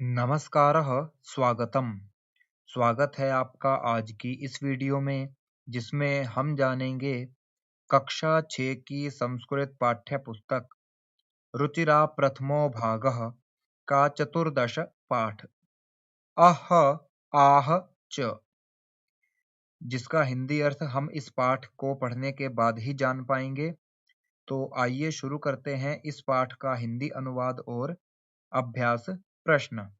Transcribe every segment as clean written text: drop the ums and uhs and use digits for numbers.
नमस्कारः, स्वागतम। स्वागत है आपका आज की इस वीडियो में, जिसमें हम जानेंगे कक्षा 6 की संस्कृत पाठ्य पुस्तक रुचिरा प्रथमो भागः का चतुर्दश पाठ अह आह च, जिसका हिंदी अर्थ हम इस पाठ को पढ़ने के बाद ही जान पाएंगे। तो आइए शुरू करते हैं इस पाठ का हिंदी अनुवाद और अभ्यास प्रश्न।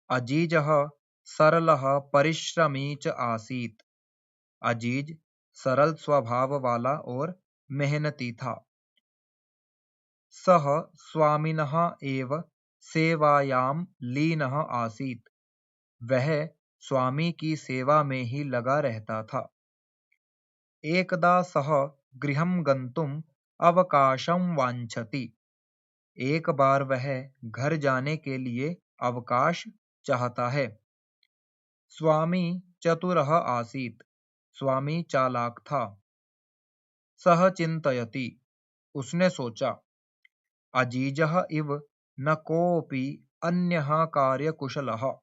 अजीजः सरलः परिश्रमी च आसीत्। अजीज सरल स्वभाव वाला और मेहनती था। सः स्वामिनः एव सेवायां लीनः आसीत्। वह स्वामी की सेवा में ही लगा रहता था। एकदा सः गृहं गन्तुम् अवकाशं वाञ्छति। एक बार वह घर जाने के लिए अवकाश चाहता है। स्वामी चतुरः आसीत्। स्वामी चालाक था। सः चिन्तयति। उसने सोचा। अजीजः इव न कोऽपि अन्यः कार्यकुशलः।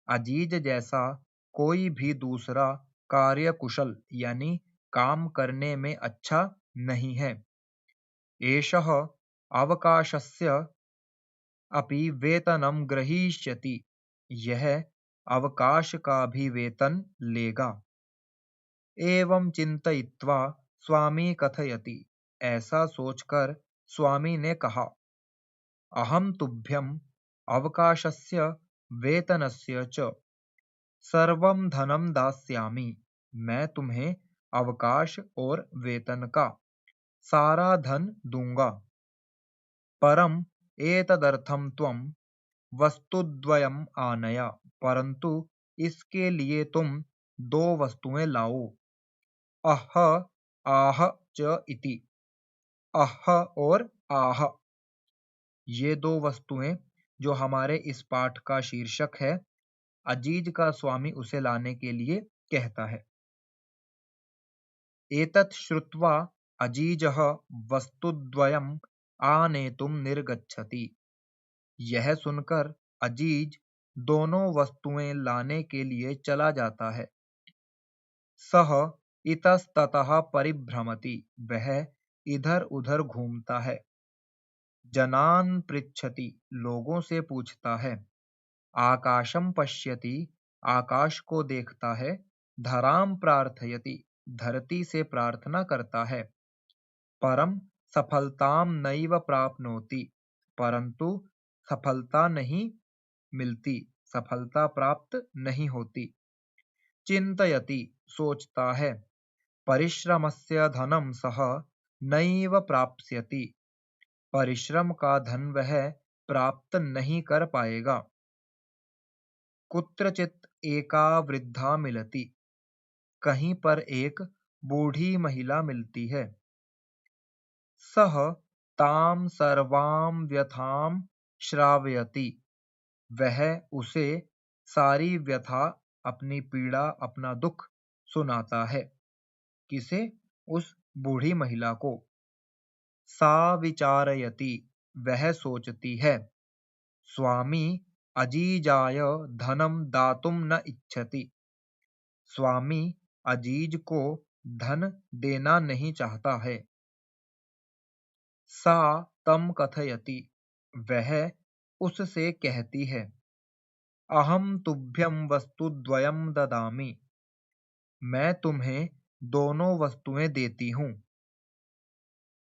अजीज जैसा कोई भी दूसरा कार्यकुशल यानी काम करने में अच्छा नहीं है। एषः अवकाशस्य अपि वेतनं ग्रहीष्यति। यह अवकाश का भी वेतन लेगा। एवं चिन्तयित्वा स्वामी कथयति। ऐसा सोचकर स्वामी ने कहा, अहं तुभ्यम् अवकाशस्य वेतनस्य च सर्वं धनं दास्यामि। मैं तुम्हें अवकाश और वेतन का सारा धन दूंगा। परम एतदर्थं त्वं वस्तुद्वयम् आनय। परंतु इसके लिए तुम दो वस्तुएं लाओ। अह आह च इति। अह और आह, ये दो वस्तुएं जो हमारे इस पाठ का शीर्षक है। अजीज का स्वामी उसे लाने के लिए कहता है। एतत् श्रुत्वा अजीजः वस्तुद्वयम् आनेतुं निर्गच्छति। यह सुनकर अजीज दोनों वस्तुएं लाने के लिए चला जाता है। सः इतस्ततः परिभ्रमति। वह इधर उधर घूमता है। जनान् पृच्छति। लोगों से पूछता है। आकाशं पश्यति। आकाश को देखता है। धरां प्रार्थयति। धरती से प्रार्थना करता है। परम सफलतां नैव प्राप्नोति। परंतु सफलता नहीं मिलती, सफलता प्राप्त नहीं होती। चिन्तयति। सोचता है। परिश्रमस्य धनं सः नैव प्राप्स्यति। परिश्रम का धन वह प्राप्त नहीं कर पाएगा। कुत्रचित् एका वृद्धा मिलति। कहीं पर एक बूढ़ी महिला मिलती है। सः तां सर्वां व्यथां श्रावयति। वह उसे सारी व्यथा, अपनी पीड़ा, अपना दुख सुनाता है। किसे? उस बूढ़ी महिला को। सा विचारयति। वह सोचती है। स्वामी अजीजाय धनं दातुं न इच्छति। स्वामी अजीज को धन देना नहीं चाहता है। सा तं कथयति। वह उससे कहती है। अहं तुभ्यं वस्तुद्वयं ददामि। मैं तुम्हें दोनों वस्तुएं देती हूँ।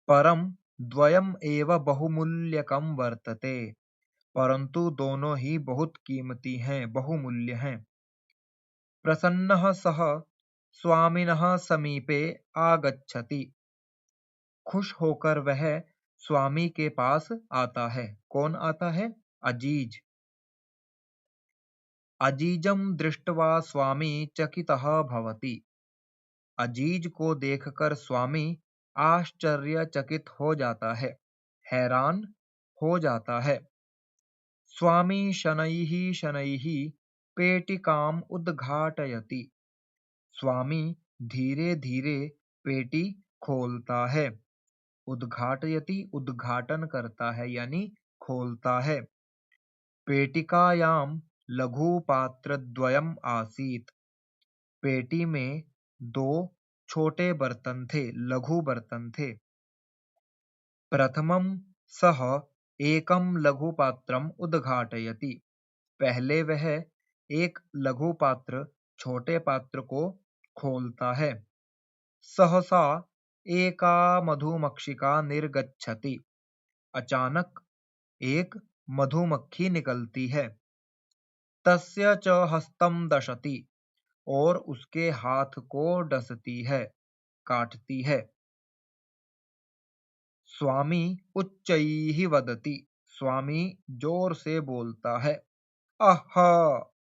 परम द्वयम् एव बहुमूल्यकं वर्तते। परंतु दोनों ही बहुत कीमती हैं, बहुमूल्य हैं। प्रसन्नः सः स्वामिनः समीपे आगच्छति। खुश होकर वह स्वामी के पास आता है। कौन आता है? अजीज। अजीजं दृष्ट्वा स्वामी चकितः भवति। अजीज को देखकर स्वामी आश्चर्यचकित हो जाता है, हैरान हो जाता है। स्वामी शनैः शनैः पेटिकाम् उद्घाटयति। स्वामी धीरे धीरे पेटी खोलता है। उद्घाटयति, उद्घाटन करता है यानी खोलता है। पेटिकायां लघुपात्रद्वयम् आसीत्। पेटी में दो छोटे बर्तन थे, लघु बर्तन थे। प्रथमं सः एकं लघुपात्रम् उद्घाटयति। पहले वह एक लघु पात्र छोटे पात्र को खोलता है। सहसा एका मधुमक्षिका निर्गच्छति। अचानक एक मधुमक्खी निकलती है। तस्य च हस्तं दशति और उसके हाथ को डसती है, काटती है। स्वामी उच्चैः वदति। स्वामी जोर से बोलता है, आह!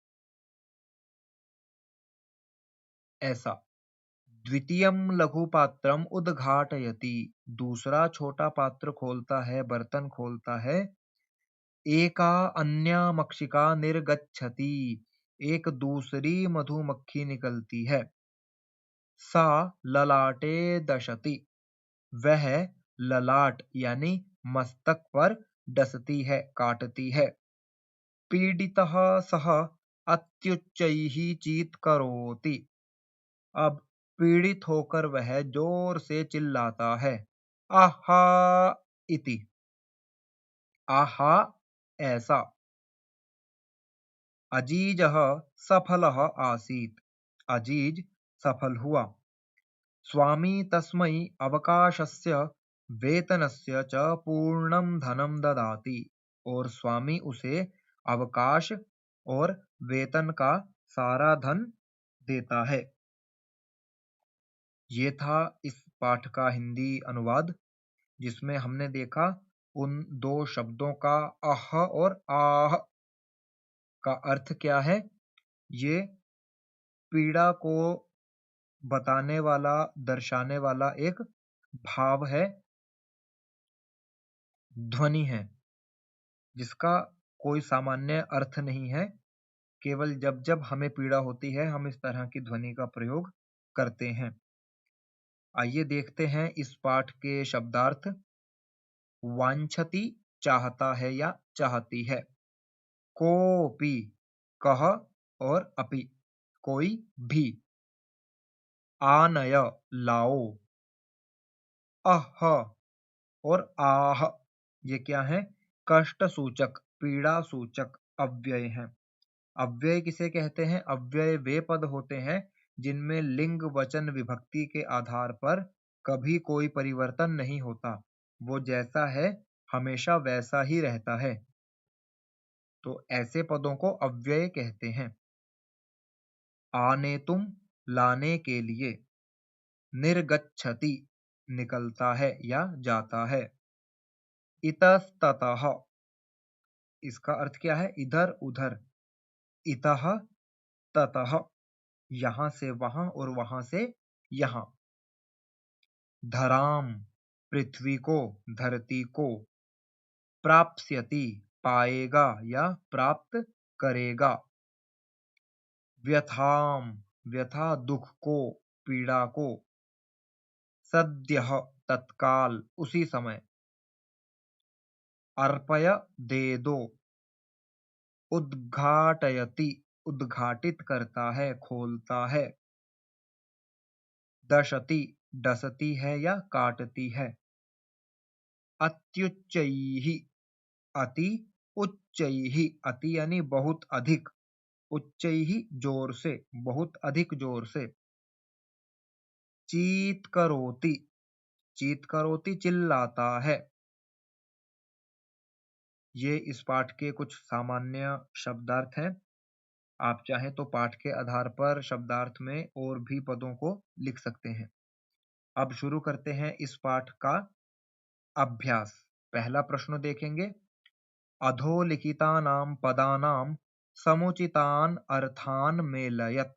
ऐसा। द्वितीयं लघुपात्रम् उद्घाटयति। दूसरा छोटा पात्र खोलता है, बर्तन खोलता है। एका अन्या मक्षिका निर्गच्छति। एक दूसरी मधुमक्खी निकलती है। सा ललाटे दशति। वह ललाट यानी मस्तक पर डसती है, काटती है। पीडितः सः अत्युच्चैः चीत्करोति। अब पीड़ित होकर वह जोर से चिल्लाता है, आहा इति। आहा ऐसा। अजीजः सफलः आसीत्। अजीज सफल हुआ। स्वामी तस्मै अवकाशस्य वेतनस्य च पूर्णं धनं ददाति। और स्वामी उसे अवकाश और वेतन का सारा धन देता है। ये था इस पाठ का हिंदी अनुवाद, जिसमें हमने देखा उन दो शब्दों का अह और आह का अर्थ क्या है। ये पीड़ा को बताने वाला, दर्शाने वाला एक भाव है, ध्वनि है, जिसका कोई सामान्य अर्थ नहीं है। केवल जब जब हमें पीड़ा होती है हम इस तरह की ध्वनि का प्रयोग करते हैं। आइए देखते हैं इस पाठ के शब्दार्थ। वांछति चाहता है या चाहती है। कोपि कह और अपि कोई भी। आनय लाओ। अह और आह ये क्या है? कष्ट सूचक, पीड़ा सूचक अव्यय हैं। अव्यय किसे कहते हैं? अव्यय वे पद होते हैं जिनमें लिंग वचन विभक्ति के आधार पर कभी कोई परिवर्तन नहीं होता। वो जैसा है हमेशा वैसा ही रहता है। तो ऐसे पदों को अव्यय कहते हैं। आनेतुम लाने के लिए। निर्गच्छति निकलता है या जाता है। इतस्ततः इसका अर्थ क्या है? इधर उधर। इतः ततः यहां से वहां और वहां से यहां। धराम पृथ्वी को, धरती को। प्राप्स्यति पाएगा या प्राप्त करेगा। व्यथाम व्यथा दुख को, पीड़ा को। सद्यः तत्काल, उसी समय। अर्पय दे दो। उद्घाटयति उद्घाटित करता है, खोलता है। दशति डसती है या काटती है। अत्युच्चैः अति उच्चैः, अति यानी बहुत अधिक, उच्चैः जोर से, बहुत अधिक जोर से। चीत्करोति चीत्करोति चिल्लाता है। ये इस पाठ के कुछ सामान्य शब्दार्थ हैं। आप चाहें तो पाठ के आधार पर शब्दार्थ में और भी पदों को लिख सकते हैं। अब शुरू करते हैं इस पाठ का अभ्यास। पहला प्रश्न देखेंगे। अधोलिखितानां पदानां समुचितान अर्थान मेलयत।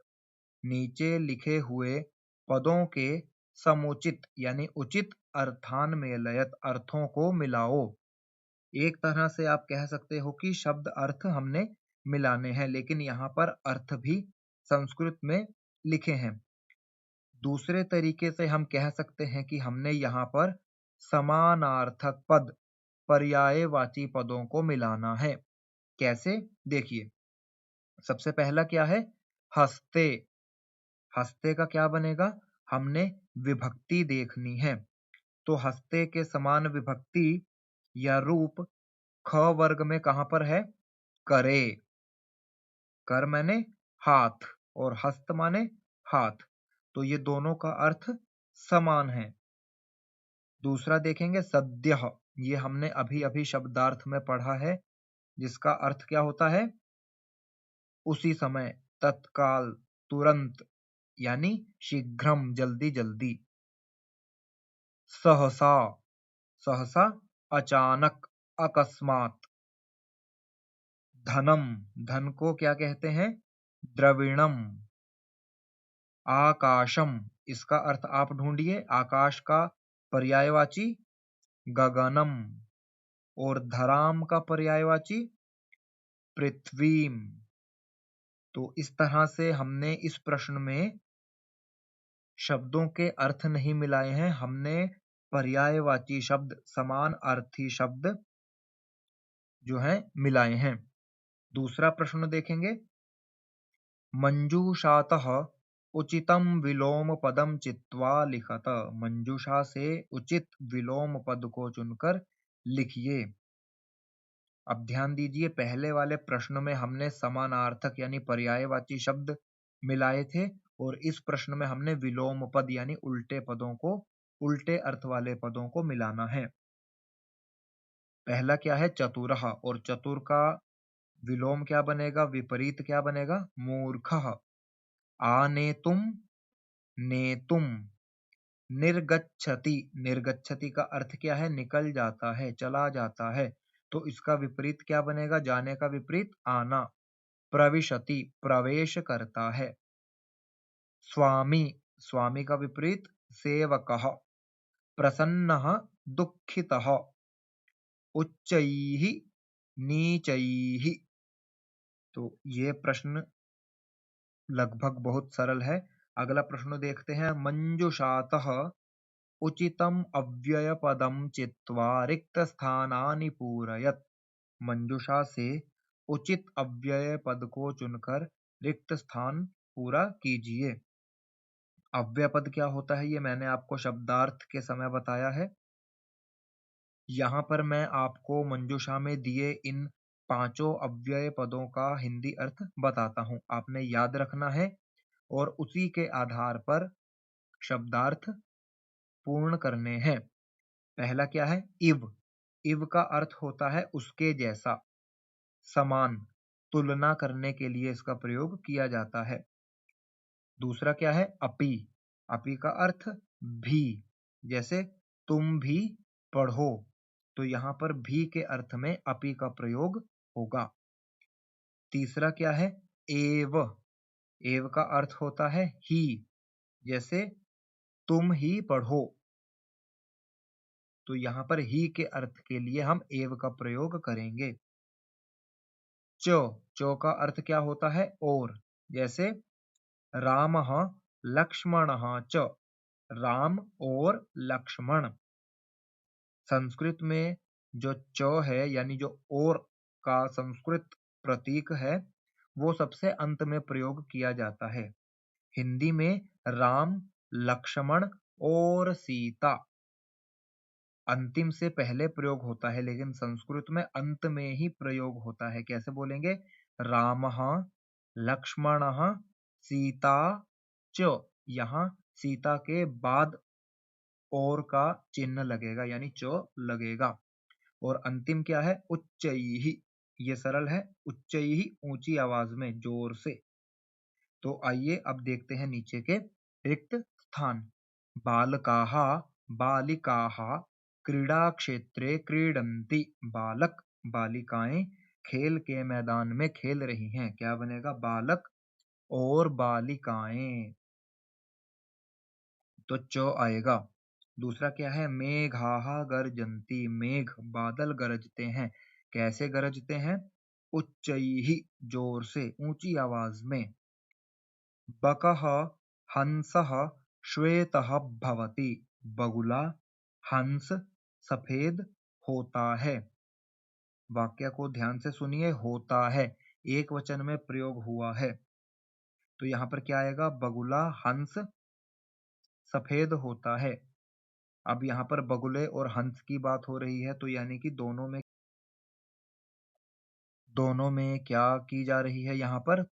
नीचे लिखे हुए पदों के समुचित यानी उचित अर्थान मेलयत, अर्थों को मिलाओ। एक तरह से आप कह सकते हो कि शब्द अर्थ हमने मिलाने हैं, लेकिन यहाँ पर अर्थ भी संस्कृत में लिखे हैं। दूसरे तरीके से हम कह सकते हैं कि हमने यहाँ पर समानार्थक पद, पर्यायवाची पदों को मिलाना है। कैसे? देखिए, सबसे पहला क्या है? हस्ते। हस्ते का क्या बनेगा? हमने विभक्ति देखनी है, तो हस्ते के समान विभक्ति या रूप ख वर्ग में कहां पर है? करे। कर माने हाथ और हस्त माने हाथ, तो ये दोनों का अर्थ समान है। दूसरा देखेंगे सद्यः, ये हमने अभी अभी शब्दार्थ में पढ़ा है, जिसका अर्थ क्या होता है? उसी समय, तत्काल, तुरंत, यानी शीघ्रम, जल्दी जल्दी। सहसा, सहसा अचानक, अकस्मात। धनम, धन को क्या कहते हैं? द्रविणम। आकाशम, इसका अर्थ आप ढूंढिए, आकाश का पर्यायवाची गगनम, और धराम का पर्यायवाची पृथ्वीम। तो इस तरह से हमने इस प्रश्न में शब्दों के अर्थ नहीं मिलाए हैं, हमने पर्यायवाची शब्द, समान अर्थी शब्द जो है मिलाए हैं। दूसरा प्रश्न देखेंगे, मंजूषातः उचितम विलोम पदम चित्वा लिखत। मंजूषा से उचित विलोम पद को चुनकर लिखिए। अब ध्यान दीजिए, पहले वाले प्रश्न में हमने समानार्थक यानी पर्यायवाची शब्द मिलाए थे, और इस प्रश्न में हमने विलोम पद यानी उल्टे पदों को, उल्टे अर्थ वाले पदों को मिलाना है। पहला क्या है? चतुरः, और चतुर का विलोम क्या बनेगा? विपरीत क्या बनेगा? मूर्खः। आनेतुम, नेतुम। निर्गच्छति, निर्गच्छति का अर्थ क्या है? निकल जाता है, चला जाता है, तो इसका विपरीत क्या बनेगा? जाने का विपरीत आना। प्रविशति, प्रवेश करता है। स्वामी, स्वामी का विपरीत सेवकः। प्रसन्नः, दुःखितः। उच्चैः, नीचैः। तो ये प्रश्न लगभग बहुत सरल है। अगला प्रश्न देखते हैं, मंजुषातः उचितम अव्यय पदम चित्वा रिक्त स्थानानि पूरयत। मंजुषा से उचित अव्यय पद को चुनकर रिक्त स्थान पूरा कीजिए। अव्यय पद क्या होता है, ये मैंने आपको शब्दार्थ के समय बताया है। यहाँ पर मैं आपको मंजूषा में दिए इन पांचों अव्यय पदों का हिंदी अर्थ बताता हूँ, आपने याद रखना है और उसी के आधार पर शब्दार्थ पूर्ण करने हैं। पहला क्या है? इव। इव का अर्थ होता है उसके जैसा, समान, तुलना करने के लिए इसका प्रयोग किया जाता है। दूसरा क्या है? अपि। अपि का अर्थ भी, जैसे तुम भी पढ़ो, तो यहाँ पर भी के अर्थ में अपि का प्रयोग होगा। तीसरा क्या है? एव। एव का अर्थ होता है ही, जैसे तुम ही पढ़ो, तो यहाँ पर ही के अर्थ के लिए हम एव का प्रयोग करेंगे। च। च का अर्थ क्या होता है? और, जैसे रामः लक्ष्मणः च, राम और लक्ष्मण। संस्कृत में जो च है यानी जो और का संस्कृत प्रतीक है, वो सबसे अंत में प्रयोग किया जाता है। हिंदी में राम, लक्ष्मण और सीता अंतिम से पहले प्रयोग होता है, लेकिन संस्कृत में अंत में ही प्रयोग होता है। कैसे बोलेंगे? रामः लक्ष्मणः सीता च। यहाँ सीता के बाद और का चिन्ह लगेगा, यानी च लगेगा। और अंतिम क्या है? उच्चैः। ये सरल है, उच्चैः ऊंची आवाज में, जोर से। तो आइए अब देखते हैं नीचे के रिक्त स्थान। बालकाः, बालिकाः क्रीडाक्षेत्रे क्रीडन्ति। बालक, बालिकाएं खेल के मैदान में खेल रही हैं। क्या बनेगा? बालक और बालिकाएं, तो च आएगा। दूसरा क्या है? मेघाः गर्जन्ति। मेघ, बादल गरजते हैं। कैसे गरजते हैं? उच्चैः, जोर से, ऊंची आवाज में। बकः हंसः श्वेतः भवति। बगुला, हंस सफेद होता है। वाक्य को ध्यान से सुनिए। होता है एक वचन में प्रयोग हुआ है, तो यहाँ पर क्या आएगा? बगुला हंस सफेद होता है। अब यहाँ पर बगुले और हंस की बात हो रही है, तो यानी कि दोनों में क्या की जा रही है? यहाँ पर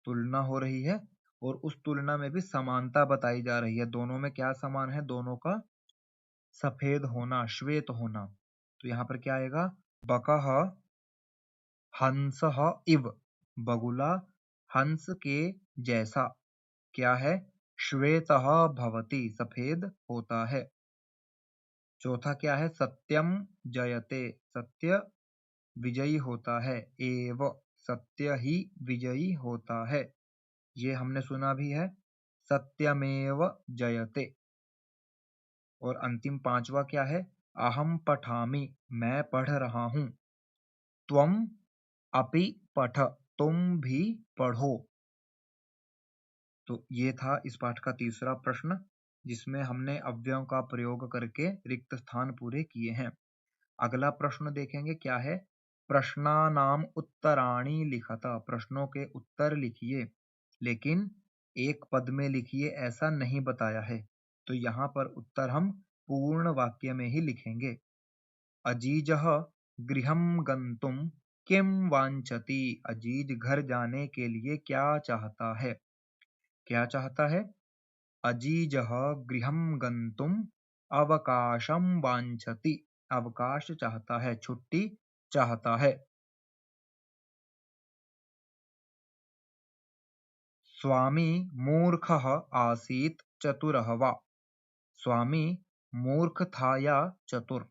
तुलना हो रही है, और उस तुलना में भी समानता बताई जा रही है। दोनों में क्या समान है? दोनों का सफेद होना, श्वेत होना। तो यहाँ पर क्या आएगा? बकः हंसः इव, बगुला हंस के जैसा क्या है? श्वेतः भवति, सफेद होता है। चौथा क्या है? सत्यम जयते, सत्य विजयी होता है। एव, सत्य ही विजयी होता है। ये हमने सुना भी है, सत्यमेव जयते। और अंतिम पांचवा क्या है? अहम पठामि, मैं पढ़ रहा हूं। त्वम अपि पठ, तुम भी पढ़ो। तो ये था इस पाठ का तीसरा प्रश्न, जिसमें हमने अव्ययों का प्रयोग करके रिक्त स्थान पूरे किए हैं। अगला प्रश्न देखेंगे क्या है? प्रश्नानाम उत्तराणि लिखत, प्रश्नों के उत्तर लिखिए, लेकिन एक पद में लिखिए ऐसा नहीं बताया है। तो यहाँ पर उत्तर हम पूर्ण वाक्य में ही लिखेंगे। अजीजः गृहं गन्तुं किं वाञ्छति, अजीज घर जाने के लिए क्या चाहता है? क्या चाहता है? अजीजः गृहं गन्तुं अवकाशं वाञ्छति, अवकाश चाहता है, छुट्टी चाहता है। स्वामी मूर्खः आसीत् चतुरः वा, स्वामी मूर्ख था या चतुर?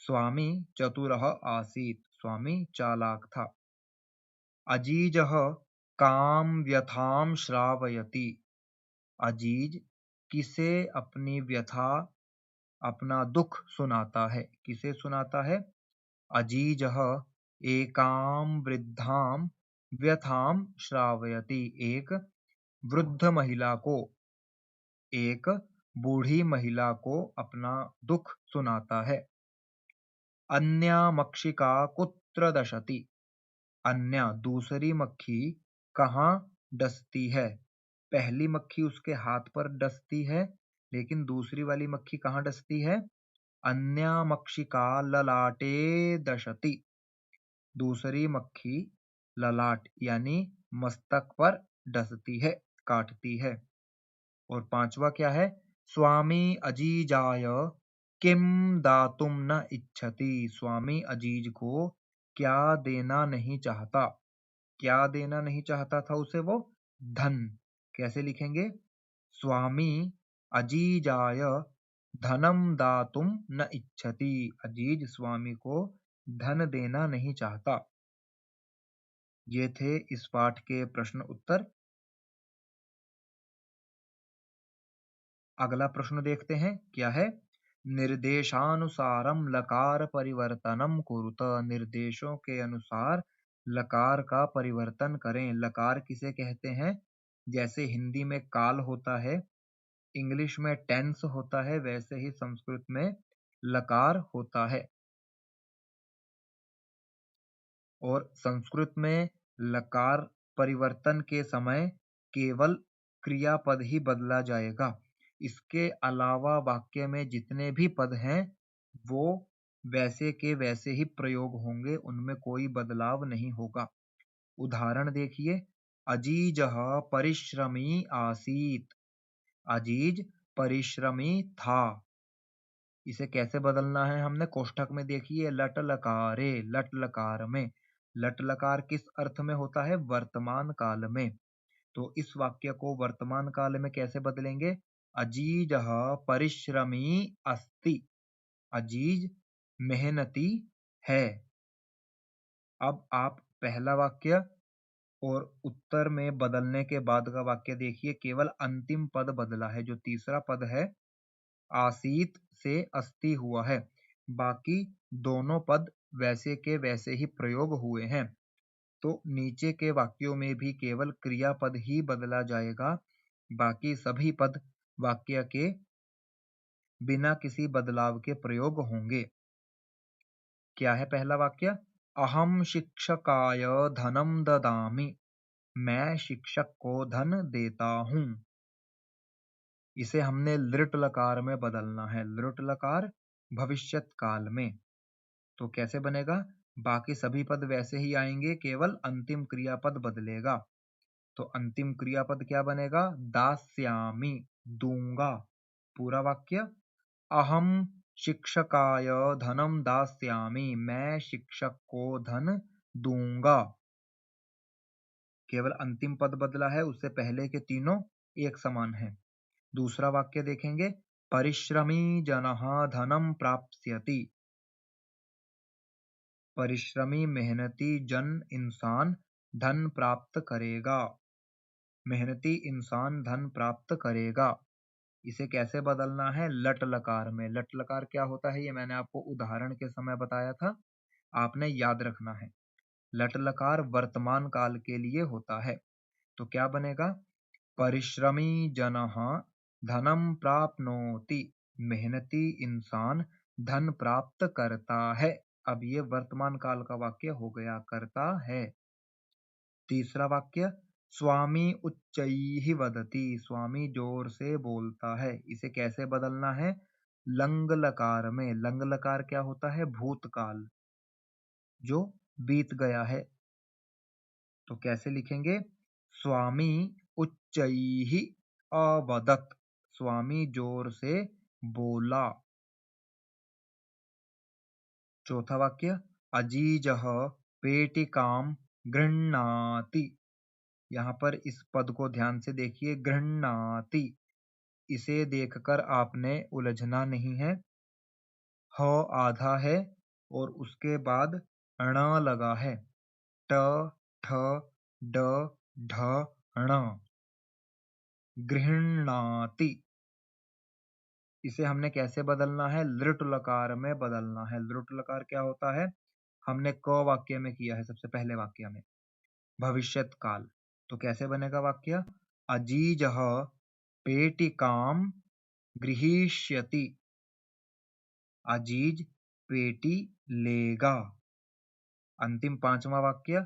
स्वामी चतुरः आसीत्, स्वामी चालाक था। अजीजः कां व्यथां श्रावयति, अजीज किसे अपनी व्यथा, अपना दुख सुनाता है? किसे सुनाता है? अजीजः एकां वृद्धां व्यथां श्रावयति, एक वृद्ध महिला को, एक बूढ़ी महिला को अपना दुख सुनाता है। अन्या मक्षिका कुत्र दशति, अन्य दूसरी मक्खी कहाँ डसती है? पहली मक्खी उसके हाथ पर डसती है, लेकिन दूसरी वाली मक्खी कहाँ डसती है? अन्या मक्षिका ललाटे दशति, दूसरी मक्खी ललाट यानी मस्तक पर डसती है, काटती है। और पांचवा क्या है? स्वामी अजीजाय किम दातुम न इच्छति, स्वामी अजीज को क्या देना नहीं चाहता? क्या देना नहीं चाहता था उसे वो? धन। कैसे लिखेंगे? स्वामी अजीजाय धनम दातुम न इच्छति, अजीज स्वामी को धन देना नहीं चाहता। ये थे इस पाठ के प्रश्न उत्तर। अगला प्रश्न देखते हैं क्या है? निर्देशानुसारम लकार परिवर्तनम कुरुत, निर्देशों के अनुसार लकार का परिवर्तन करें। लकार किसे कहते हैं? जैसे हिंदी में काल होता है, इंग्लिश में टेंस होता है, वैसे ही संस्कृत में लकार होता है। और संस्कृत में लकार परिवर्तन के समय केवल क्रियापद ही बदला जाएगा। इसके अलावा वाक्य में जितने भी पद हैं वो वैसे के वैसे ही प्रयोग होंगे, उनमें कोई बदलाव नहीं होगा। उदाहरण देखिए, अजीजः परिश्रमी आसीत, अजीज परिश्रमी था। इसे कैसे बदलना है? हमने कोष्ठक में देखिए, लट लकारे, लट लकार में। लट लकार किस अर्थ में होता है? वर्तमान काल में। तो इस वाक्य को वर्तमान काल में कैसे बदलेंगे? अजीजः परिश्रमी अस्ति, अजीज मेहनती है। अब आप पहला वाक्य और उत्तर में बदलने के बाद का वाक्य देखिए, केवल अंतिम पद बदला है। जो तीसरा पद है आसीत से अस्ति हुआ है, बाकी दोनों पद वैसे के वैसे ही प्रयोग हुए हैं। तो नीचे के वाक्यों में भी केवल क्रियापद ही बदला जाएगा, बाकी सभी पद वाक्य के बिना किसी बदलाव के प्रयोग होंगे। क्या है पहला वाक्य? अहम शिक्षकाय धनम ददामि, मैं शिक्षक को धन देता हूँ। इसे हमने लृट लकार में बदलना है। लृट लकार भविष्यत काल में। तो कैसे बनेगा? बाकी सभी पद वैसे ही आएंगे, केवल अंतिम क्रियापद बदलेगा। तो अंतिम क्रियापद क्या बनेगा? दास्यामि, दूंगा। पूरा वाक्य, अहम शिक्षकाय धनम दास्यामि, मैं शिक्षक को धन दूंगा। केवल अंतिम पद बदला है, उससे पहले के तीनों एक समान है। दूसरा वाक्य देखेंगे, परिश्रमी जनः धनम प्राप्स्यति। परिश्रमी मेहनती जन इंसान धन प्राप्त करेगा। मेहनती इंसान धन प्राप्त करेगा। इसे कैसे बदलना है? लट लकार में। लट लकार क्या होता है ये मैंने आपको उदाहरण के समय बताया था, आपने याद रखना है। लट लकार वर्तमान काल के लिए होता है। तो क्या बनेगा? परिश्रमी जनः धनम प्राप्नोति, मेहनती इंसान धन प्राप्त करता है। अब ये वर्तमान काल का वाक्य हो गया, करता है। तीसरा वाक्य, स्वामी उच्चैः वदति, स्वामी जोर से बोलता है। इसे कैसे बदलना है? लंग लकार में। लंग लकार क्या होता है? भूतकाल, जो बीत गया है। तो कैसे लिखेंगे? स्वामी उच्चैः अवदत्, स्वामी जोर से बोला। चौथा वाक्य, अजीजः पेटिकाम गृह्णाति। यहाँ पर इस पद को ध्यान से देखिए, गृह्णाति। इसे देखकर आपने उलझना नहीं है। ह आधा है और उसके बाद ण लगा है। ट, ठ, ड, ढ, ण। गृह्णाति। इसे हमने कैसे बदलना है? लृट लकार में बदलना है। लृट लकार क्या होता है? हमने क वाक्य में किया है, सबसे पहले वाक्य में, भविष्यत काल। तो कैसे बनेगा वाक्य? अजीजः पेटिकाम गृहीष्यति, अजीज पेटी लेगा। अंतिम पांचवा वाक्य,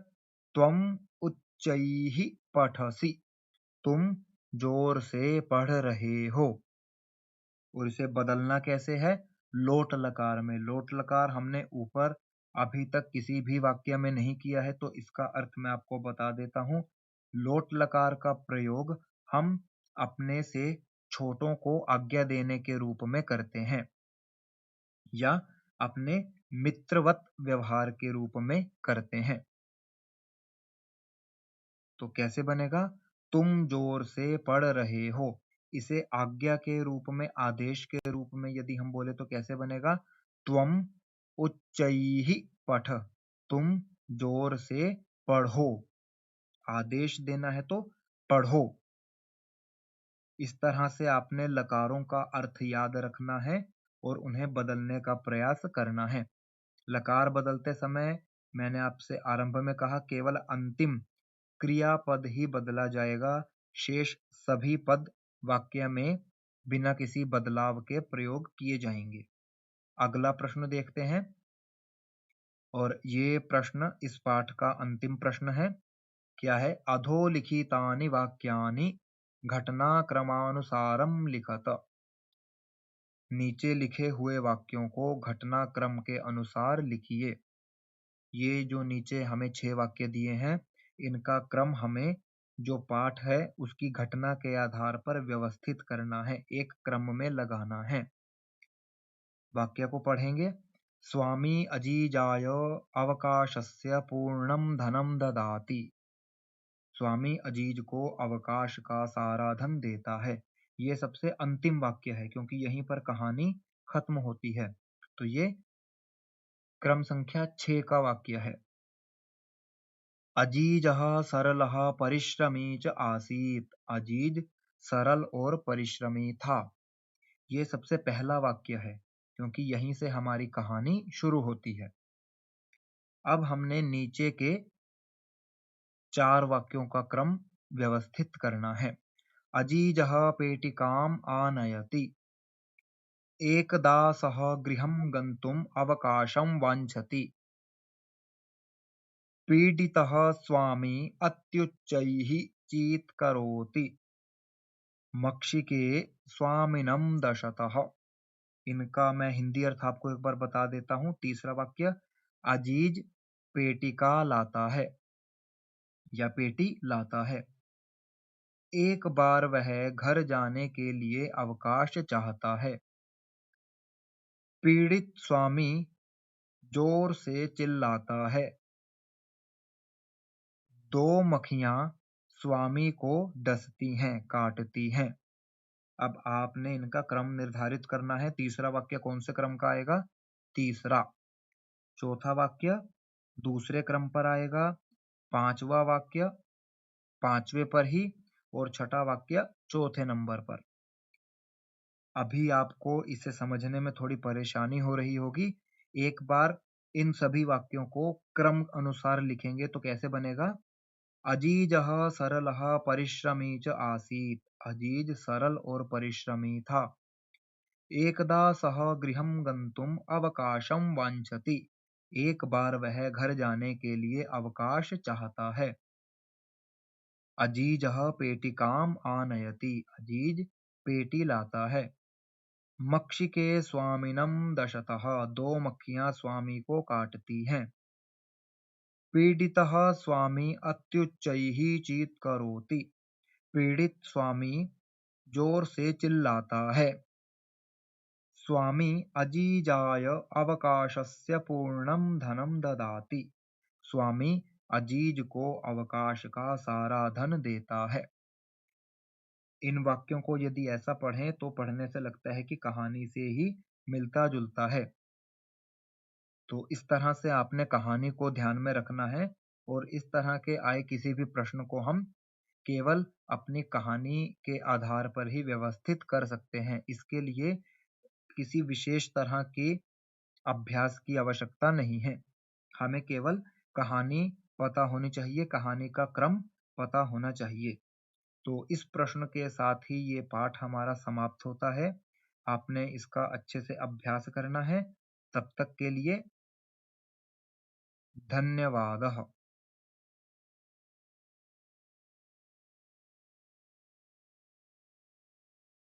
त्वम उच्चैः पठसि, तुम जोर से पढ़ रहे हो। और इसे बदलना कैसे है? लोट लकार में। लोट लकार हमने ऊपर अभी तक किसी भी वाक्य में नहीं किया है, तो इसका अर्थ मैं आपको बता देता हूँ। लोट लकार का प्रयोग हम अपने से छोटों को आज्ञा देने के रूप में करते हैं, या अपने मित्रवत व्यवहार के रूप में करते हैं। तो कैसे बनेगा? तुम जोर से पढ़ रहे हो। इसे आज्ञा के रूप में, आदेश के रूप में यदि हम बोले तो कैसे बनेगा? त्वम उच्चैः पठ, तुम जोर से पढ़ो। आदेश देना है तो पढ़ो। इस तरह से आपने लकारों का अर्थ याद रखना है और उन्हें बदलने का प्रयास करना है। लकार बदलते समय मैंने आपसे आरंभ में कहा, केवल अंतिम क्रियापद ही बदला जाएगा, शेष सभी पद वाक्य में बिना किसी बदलाव के प्रयोग किए जाएंगे। अगला प्रश्न देखते हैं, और ये प्रश्न इस पाठ का अंतिम प्रश्न है। क्या है? अधोलिखितानि वाक्यानि घटनाक्रमानुसारम लिखत। नीचे लिखे हुए वाक्यों को घटनाक्रम के अनुसार लिखिए। ये जो नीचे हमें 6 वाक्य दिए हैं, इनका क्रम हमें जो पाठ है उसकी घटना के आधार पर व्यवस्थित करना है, एक क्रम में लगाना है। वाक्य को पढ़ेंगे। स्वामी अजीजाय अवकाशस्य पूर्णम धनम ददाति। स्वामी अजीज को अवकाश का सारा धन देता है। ये सबसे अंतिम वाक्य है, क्योंकि यहीं पर कहानी खत्म होती है। तो ये क्रम संख्या 6 का वाक्य है। अजीजः सरलः परिश्रमी च आसीत। अजीज सरल और परिश्रमी था। ये सबसे पहला वाक्य है, क्योंकि यहीं से हमारी कहानी शुरू होती है। अब हमने नीचे के 4 वाक्यों का क्रम व्यवस्थित करना है। अजीजः पेटिकाम आनयति। एकदा सः गृहं गन्तुम् अवकाशं वाञ्छति। पीडितः स्वामी अत्युच्चैः चीत्करोति। मक्षिके स्वामिनं दशतः। इनका मैं हिंदी अर्थ आपको एक बार बता देता हूँ। तीसरा वाक्य, अजीज पेटिका लाता है या पेटी लाता है। एक बार वह घर जाने के लिए अवकाश चाहता है। पीड़ित स्वामी जोर से चिल्लाता है। दो मक्खियां स्वामी को डसती हैं, काटती हैं। अब आपने इनका क्रम निर्धारित करना है। तीसरा वाक्य कौन से क्रम का आएगा? तीसरा। चौथा वाक्य दूसरे क्रम पर आएगा। पांचवा वाक्य पांचवे पर ही और छठा वाक्य चौथे नंबर पर। अभी आपको इसे समझने में थोड़ी परेशानी हो रही होगी। एक बार इन सभी वाक्यों को क्रम अनुसार लिखेंगे तो कैसे बनेगा? अजीजः सरलः परिश्रमी च आसीत्। अजीज सरल और परिश्रमी था। एकदा सः गृहं गन्तुम् अवकाशं वाञ्छति। एक बार वह घर जाने के लिए अवकाश चाहता है। अजीजः पेटिकाम् आनयति। अजीज पेटी लाता है। मक्षिके स्वामिनं दशतः। दो मक्खियां स्वामी को काटती हैं। पीडितः स्वामी अत्युच्चैः चीत्करोति। पीड़ित स्वामी जोर से चिल्लाता है। स्वामी अजीजाय अवकाशस्य पूर्णं धनं ददाति। स्वामी अजीज को अवकाश का सारा धन देता है। इन वाक्यों को यदि ऐसा पढ़ें तो पढ़ने से लगता है कि कहानी से ही मिलता जुलता है। तो इस तरह से आपने कहानी को ध्यान में रखना है और इस तरह के आए किसी भी प्रश्न को हम केवल अपनी कहानी के आधार पर ही व्यवस्थित कर सकते हैं। इसके लिए किसी विशेष तरह के अभ्यास की आवश्यकता नहीं है। हमें केवल कहानी पता होनी चाहिए, कहानी का क्रम पता होना चाहिए। तो इस प्रश्न के साथ ही ये पाठ हमारा समाप्त होता है। आपने इसका अच्छे से अभ्यास करना है। तब तक के लिए धन्यवादः।